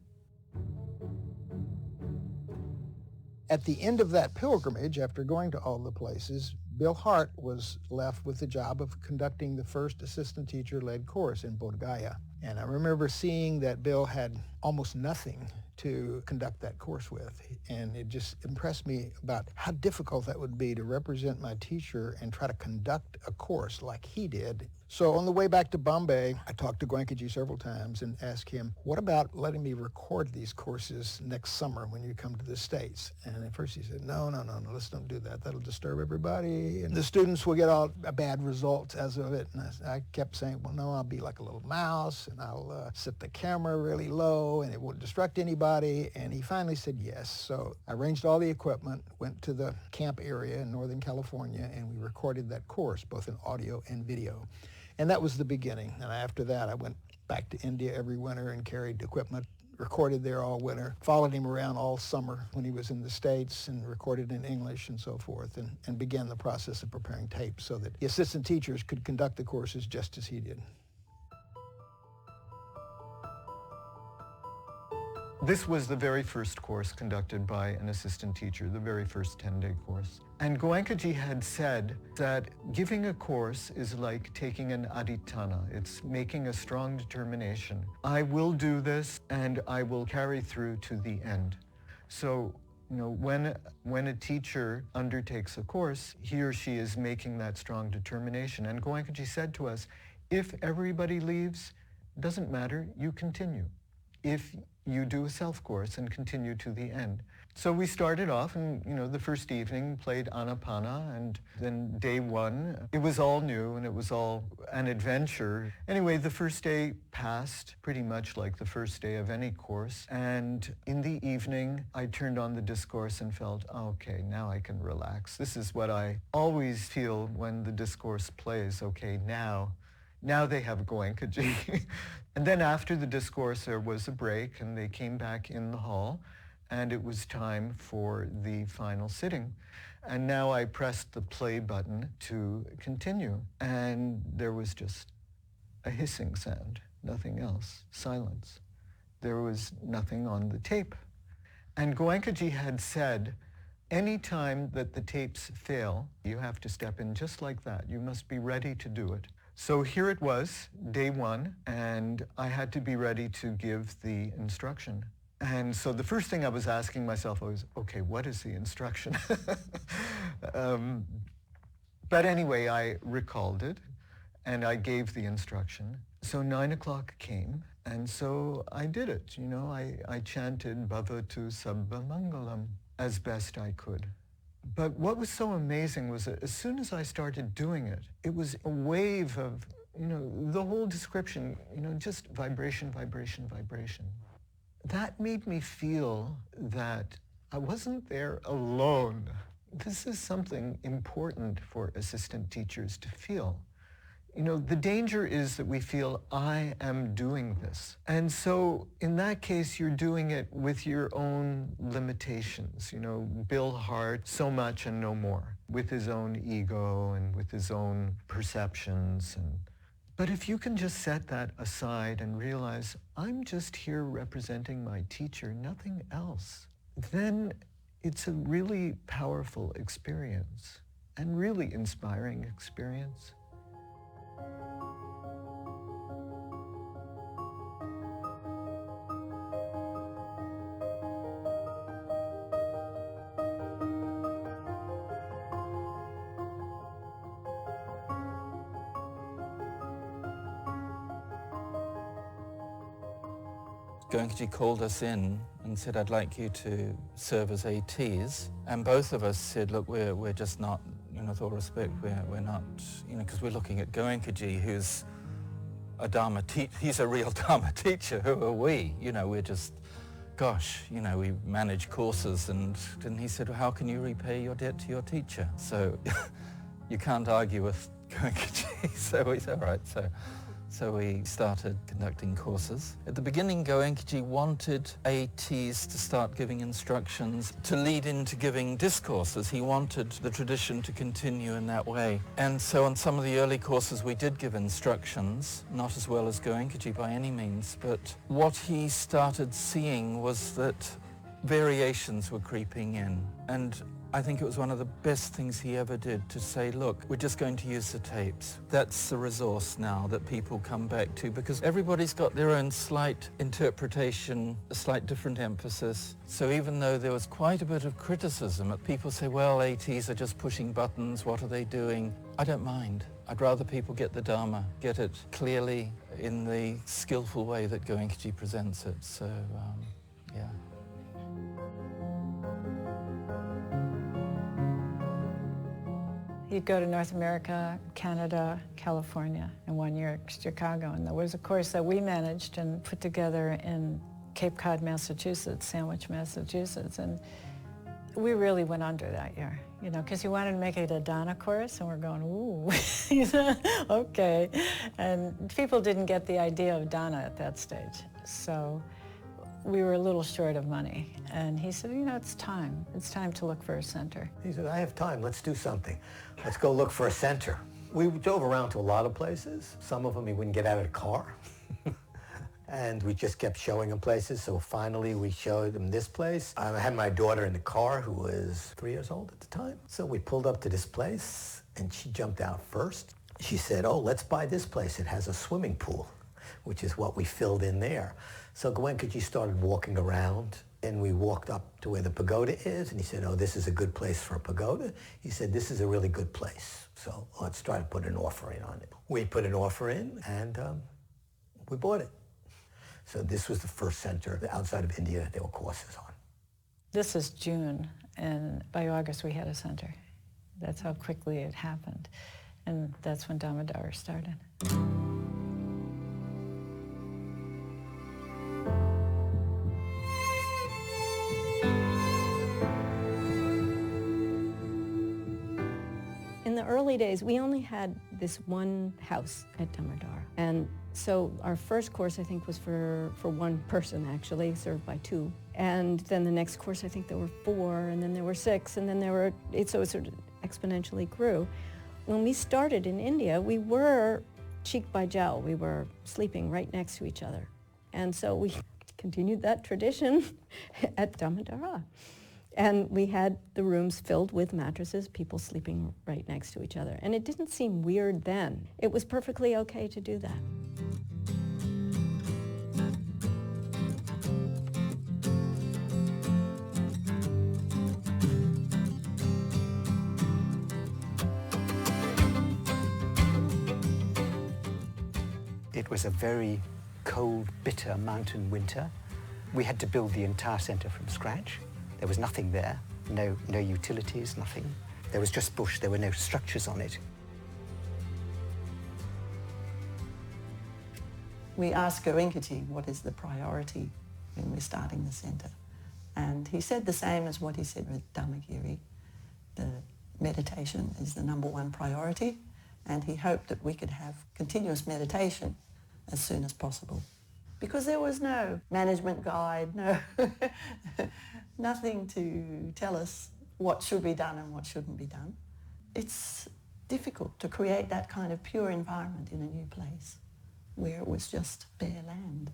At the end of that pilgrimage, after going to all the places, Bill Hart was left with the job of conducting the first assistant teacher-led course in Bodh Gaya. And I remember seeing that Bill had almost nothing to conduct that course with. And it just impressed me about how difficult that would be to represent my teacher and try to conduct a course like he did. So on the way back to Bombay, I talked to Goenkaji several times and asked him, what about letting me record these courses next summer when you come to the States? And at first he said, no, let's don't do that. That'll disturb everybody. And the students will get all bad results as of it. And I kept saying, well, no, I'll be like a little mouse and I'll set the camera really low and it won't distract anybody. And he finally said yes. So I arranged all the equipment, went to the camp area in Northern California, and we recorded that course, both in audio and video. And that was the beginning. And after that, I went back to India every winter and carried equipment, recorded there all winter, followed him around all summer when he was in the States and recorded in English and so forth, and began the process of preparing tapes so that the assistant teachers could conduct the courses just as he did. This was the very first course conducted by an assistant teacher, the very first 10-day course. And Goenkaji had said that giving a course is like taking an adhitthana. It's making a strong determination. I will do this and I will carry through to the end. So, when a teacher undertakes a course, he or she is making that strong determination. And Goenkaji said to us, if everybody leaves, doesn't matter, you continue. If you do a self-course and continue to the end. So we started off and, the first evening played Anapana, and then day one, it was all new and it was all an adventure. Anyway, the first day passed pretty much like the first day of any course. And in the evening, I turned on the discourse and felt, okay, now I can relax. This is what I always feel when the discourse plays. Okay, now they have Goenkaji. And then after the discourse, there was a break and they came back in the hall and it was time for the final sitting. And now I pressed the play button to continue. And there was just a hissing sound, nothing else, silence. There was nothing on the tape. And Goenkaji had said, any time that the tapes fail, you have to step in just like that. You must be ready to do it. So here it was, day one, and I had to be ready to give the instruction. And so the first thing I was asking myself was, okay, what is the instruction? But anyway, I recalled it, and I gave the instruction. So 9 o'clock came, and so I did it. I chanted Bhavatu Sabba Mangalam as best I could. But what was so amazing was that as soon as I started doing it, it was a wave of, the whole description, just vibration, vibration, vibration. That made me feel that I wasn't there alone. This is something important for assistant teachers to feel. The danger is that we feel, I am doing this. And so in that case, you're doing it with your own limitations. Bill Hart, so much and no more, with his own ego and with his own perceptions. But if you can just set that aside and realize, I'm just here representing my teacher, nothing else, then it's a really powerful experience and really inspiring experience. Goenkaji called us in and said, I'd like you to serve as ATs. And both of us said, look, we're just not, with all respect, we're not, because we're looking at Goenkaji, who's a Dharma teacher. He's a real Dharma teacher. Who are we? We're just, gosh, we manage courses. And he said, well, how can you repay your debt to your teacher? So you can't argue with Goenkaji. So we said, all right. So we started conducting courses. At the beginning, Goenkaji wanted ATs to start giving instructions to lead into giving discourses. He wanted the tradition to continue in that way. And so on some of the early courses, we did give instructions, not as well as Goenkaji by any means, but what he started seeing was that variations were creeping in. And I think it was one of the best things he ever did to say, look, we're just going to use the tapes. That's the resource now that people come back to, because everybody's got their own slight interpretation, a slight different emphasis. So even though there was quite a bit of criticism, people say, well, ATs are just pushing buttons, what are they doing? I don't mind. I'd rather people get the Dharma, get it clearly in the skillful way that Goenkaji presents it. So, yeah. You'd go to North America, Canada, California, and 1 year Chicago. And there was a course that we managed and put together in Cape Cod, Massachusetts, Sandwich, Massachusetts. And we really went under that year, because you wanted to make it a Dana course, and we're going, ooh, okay. And people didn't get the idea of Dana at that stage. So we were a little short of money. And he said, it's time. It's time to look for a center. He said, I have time. Let's do something. Let's go look for a center. We drove around to a lot of places. Some of them he wouldn't get out of the car. And we just kept showing him places. So finally we showed him this place. I had my daughter in the car, who was 3 years old at the time. So we pulled up to this place and she jumped out first. She said, oh, let's buy this place. It has a swimming pool, which is what we filled in there. So Goenkaji started walking around, and we walked up to where the pagoda is, and he said, oh, this is a good place for a pagoda. He said, this is a really good place, so let's try to put an offer in on it. We put an offer in, and we bought it. So this was the first center outside of India that there were courses on. This is June, and by August we had a center. That's how quickly it happened. And that's when Damodar started. In the early days, we only had this one house at Damodar. And so our first course, I think, was for one person, actually, served by two. And then the next course, I think there were 4, and then there were 6, and then so it sort of exponentially grew. When we started in India, we were cheek by jowl. We were sleeping right next to each other. And so we continued that tradition at Damodar. And we had the rooms filled with mattresses, people sleeping right next to each other. And it didn't seem weird then. It was perfectly okay to do that. It was a very cold, bitter mountain winter. We had to build the entire center from scratch. There was nothing there. No utilities, nothing. There was just bush, there were no structures on it. We asked Goenkaji what is the priority when we're starting the centre. And he said the same as what he said with Dharmagiri. The meditation is the #1 priority, and he hoped that we could have continuous meditation as soon as possible. Because there was no management guide, nothing to tell us what should be done and what shouldn't be done. It's difficult to create that kind of pure environment in a new place where it was just bare land.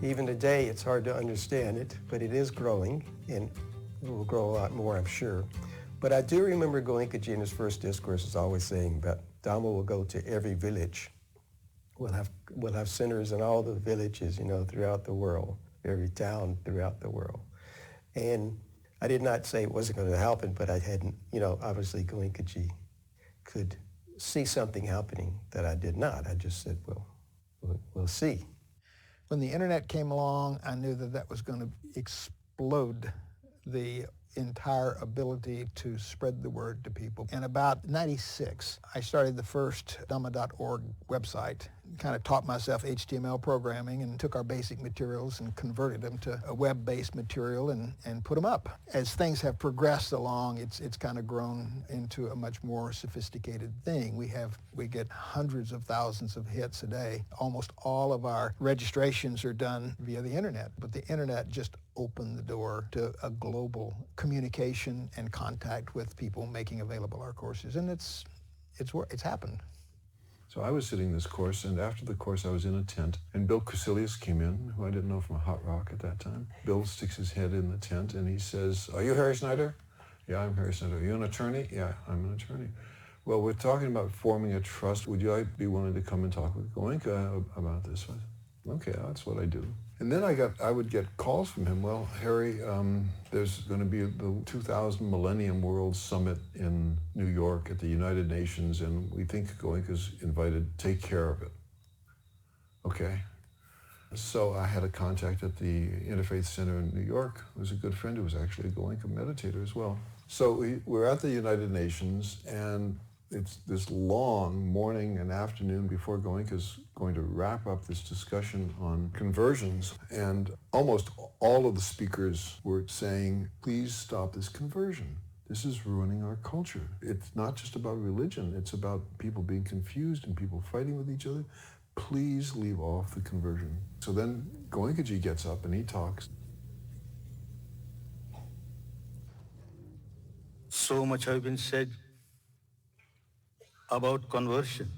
Even today, it's hard to understand it, but it is growing, and it will grow a lot more, I'm sure. But I do remember Goenkaji in his first discourse is always saying that Dhamma will go to every village. We'll have centers in all the villages, throughout the world, every town throughout the world. And I did not say it wasn't going to happen, but I hadn't, obviously Goenkaji could see something happening that I did not. I just said, well, we'll see. When the internet came along, I knew that was going to explode the entire ability to spread the word to people. In about 96, I started the first Dhamma.org website, kind of taught myself HTML programming and took our basic materials and converted them to a web-based material and put them up. As things have progressed along, it's kind of grown into a much more sophisticated thing. We get hundreds of thousands of hits a day. Almost all of our registrations are done via the internet, but the internet just opened the door to a global communication and contact with people making available our courses, and it's happened. So I was sitting this course, and after the course I was in a tent, and Bill Kuselius came in, who I didn't know from Hot Rock at that time. Bill sticks his head in the tent and he says, "Are you Harry Snyder?" "Yeah, I'm Harry Snyder." "Are you an attorney?" "Yeah, I'm an attorney." "Well, we're talking about forming a trust. Would you be willing to come and talk with Goenka about this?" I said, "Okay, that's what I do." And then I would get calls from him. "Well, Harry, there's going to be the 2000 Millennium World Summit in New York at the United Nations, and we think Goenka's invited. Take care of it." Okay. So I had a contact at the Interfaith Center in New York, who was a good friend, who was actually a Goenka meditator as well. So we're at the United Nations, and it's this long morning and afternoon before Goenka's going to wrap up this discussion on conversions. And almost all of the speakers were saying, "Please stop this conversion. This is ruining our culture. It's not just about religion. It's about people being confused and people fighting with each other. Please leave off the conversion." So then Goenkaji gets up and he talks. So much has been said about conversion,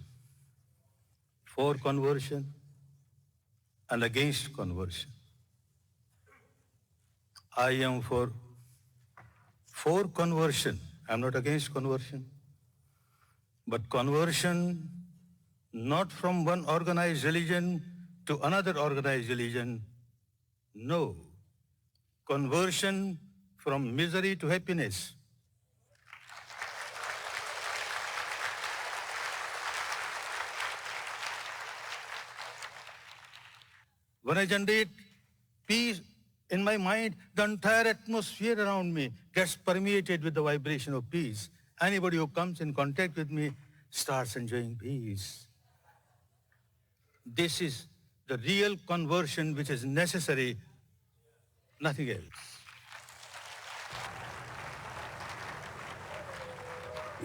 for conversion and against conversion. I am for conversion. I'm not against conversion. But conversion not from one organized religion to another organized religion. No. Conversion from misery to happiness. When I generate peace in my mind, the entire atmosphere around me gets permeated with the vibration of peace. Anybody who comes in contact with me starts enjoying peace. This is the real conversion which is necessary, nothing else.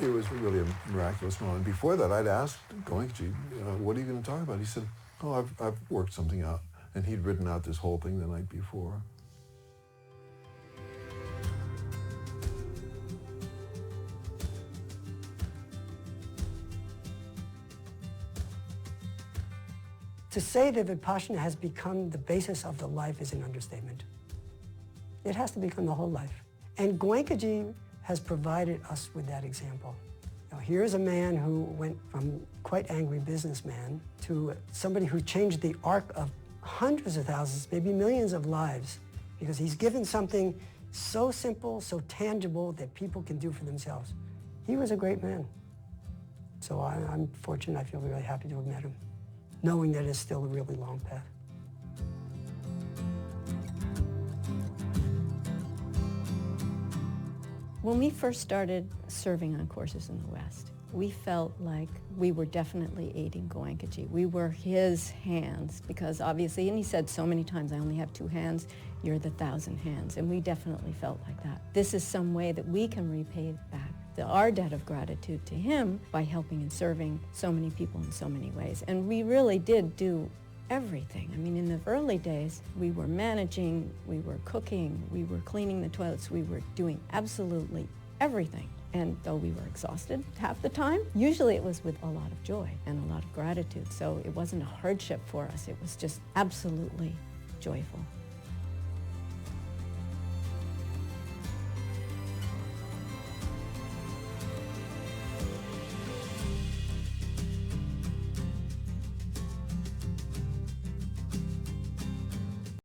It was really a miraculous moment. Before that, I'd asked Goenkaji, "What are you going to talk about?" He said, "Oh, I've worked something out." And he'd written out this whole thing the night before. To say that Vipassana has become the basis of the life is an understatement. It has to become the whole life. And Goenkaji has provided us with that example. Here's a man who went from quite angry businessman to somebody who changed the arc of hundreds of thousands, maybe millions of lives, because he's given something so simple, so tangible that people can do for themselves. He was a great man. So I'm fortunate. I feel really happy to have met him, knowing that it's still a really long path. When we first started serving on courses in the West, we felt like we were definitely aiding Goenkaji. We were his hands because obviously, and he said so many times, I only have 2 hands, you're the 1,000 hands. And we definitely felt like that. This is some way that we can repay back our debt of gratitude to him by helping and serving so many people in so many ways. And we really did do everything. I mean, in the early days, we were managing, we were cooking, we were cleaning the toilets, we were doing absolutely everything. And though we were exhausted half the time, usually it was with a lot of joy and a lot of gratitude. So it wasn't a hardship for us. It was just absolutely joyful.